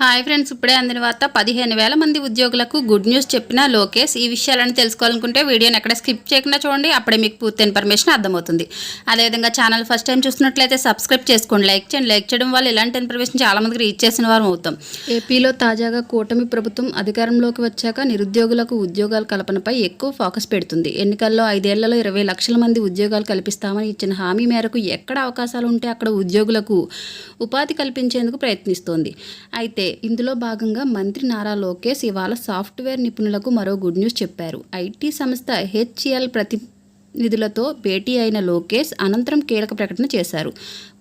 Hi friends, ఇప్పుడే అందిన వార్త 15,000 మంది ఉద్యోగులకు గుడ్ న్యూస్ చెప్పిన లోకేష్. ఈ విషయాలను తెలుసుకోవాలనుకుంటే వీడియోని ఎక్కడ స్కిప్ చేయకుండా చూడండి, అప్పుడే మీకు పూర్తి ఇన్ఫర్మేషన్ అర్థమవుతుంది. అదేవిధంగా ఛానల్ ఫస్ట్ టైం చూస్తున్నట్లయితే సబ్స్క్రైబ్ చేసుకోండి, లైక్ చేయండి. లైక్ చేయడం వల్ల ఇలాంటి ఇన్ఫర్మేషన్ చాలా మందికి రీచ్ చేసిన వారు అవుతాం. ఏపీలో తాజాగా కూటమి ప్రభుత్వం అధికారంలోకి వచ్చాక నిరుద్యోగులకు ఉద్యోగాల కల్పనపై ఎక్కువ ఫోకస్ పెడుతుంది. ఎన్నికల్లో 5 ఏళ్లలో 20 లక్షల మంది ఉద్యోగాలు కల్పిస్తామని ఇచ్చిన హామీ మేరకు ఎక్కడ అవకాశాలు ఉంటే అక్కడ ఉద్యోగులకు ఉపాధి కల్పించేందుకు ప్రయత్నిస్తోంది. అయితే ఇందులో భాగంగా మంత్రి నారా లోకేష్ ఇవాళ సాఫ్ట్వేర్ నిపుణులకు మరో గుడ్ న్యూస్ చెప్పారు. ఐటీ సంస్థ హెచ్సిఎల్ ప్రతినిధులతో భేటీ అయిన లోకేష్ అనంతరం కీలక ప్రకటన చేశారు.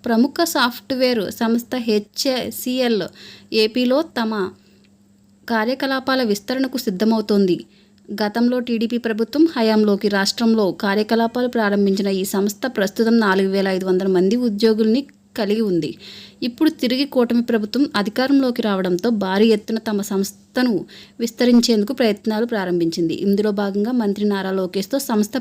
ప్రముఖ సాఫ్ట్వేర్ సంస్థ హెచ్సిఎల్ ఏపీలో తమ కార్యకలాపాల విస్తరణకు సిద్ధమవుతోంది. గతంలో టీడీపీ ప్రభుత్వం హయాంలోకి రాష్ట్రంలో కార్యకలాపాలు ప్రారంభించిన ఈ సంస్థ ప్రస్తుతం 4,500 మంది ఉద్యోగుల్ని కలిగి ఉంది. ఇప్పుడు తిరిగి కూటమి ప్రభుత్వం అధికారంలోకి రావడంతో భారీ ఎత్తున తమ సంస్థను విస్తరించేందుకు ప్రయత్నాలు ప్రారంభించింది. ఇందులో భాగంగా మంత్రి నారా లోకేష్తో సంస్థ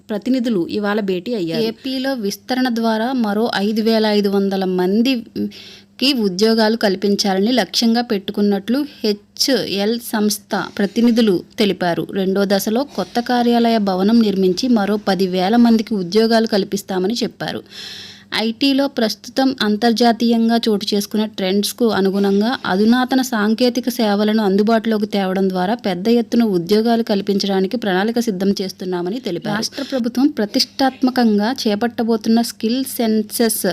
ప్రతినిధులు ఇవాళ భేటీ అయ్యారు. ఏపీలో విస్తరణ ద్వారా మరో 5,500 మందికి ఉద్యోగాలు కల్పించాలని లక్ష్యంగా పెట్టుకున్నట్లు హెచ్సిఎల్ సంస్థ ప్రతినిధులు తెలిపారు. రెండో దశలో కొత్త కార్యాలయ భవనం నిర్మించి మరో 10,000 మందికి ఉద్యోగాలు కల్పిస్తామని చెప్పారు. ఐటీలో ప్రస్తుతం అంతర్జాతీయంగా చోటు చేసుకున్న ట్రెండ్స్కు అనుగుణంగా అధునాతన సాంకేతిక సేవలను అందుబాటులోకి తేవడం ద్వారా పెద్ద ఎత్తున ఉద్యోగాలు కల్పించడానికి ప్రణాళిక సిద్ధం చేస్తున్నామని తెలిపారు. రాష్ట్ర ప్రభుత్వం ప్రతిష్టాత్మకంగా చేపట్టబోతున్న స్కిల్ సెన్సెస్,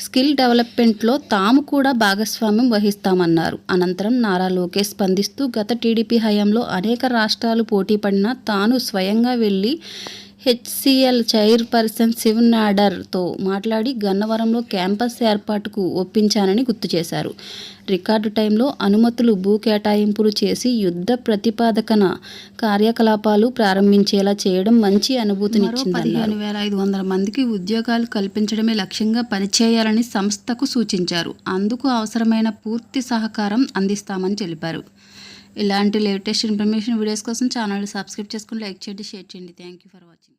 స్కిల్ డెవలప్మెంట్లో తాము కూడా భాగస్వామ్యం వహిస్తామన్నారు. అనంతరం నారా లోకేష్ స్పందిస్తూ గత టీడీపీ హయాంలో అనేక రాష్ట్రాలు పోటీ పడినా తాను స్వయంగా వెళ్లి హెచ్సిఎల్ చైర్పర్సన్ శివ్ నాడర్తో మాట్లాడి గన్నవరంలో క్యాంపస్ ఏర్పాటుకు ఒప్పించానని గుర్తు చేశారు. రికార్డు టైంలో అనుమతులు, భూ కేటాయింపులు చేసి యుద్ధ ప్రతిపాదకన కార్యకలాపాలు ప్రారంభించేలా చేయడం మంచి అనుభూతినిచ్చిందన్నారు. 15,500 మందికి ఉద్యోగాలు కల్పించడమే లక్ష్యంగా పనిచేయాలని సంస్థకు సూచించారు. అందుకు అవసరమైన పూర్తి సహకారం అందిస్తామని తెలిపారు. ఇలాంటి లేటెస్ట్ ఇన్ఫర్మేషన్ వీడియోస్ కోసం ఛానల్ సబ్స్క్రైబ్ చేసుకుని లైక్ చేయండి, షేర్ చేయండి. Thank you for watching.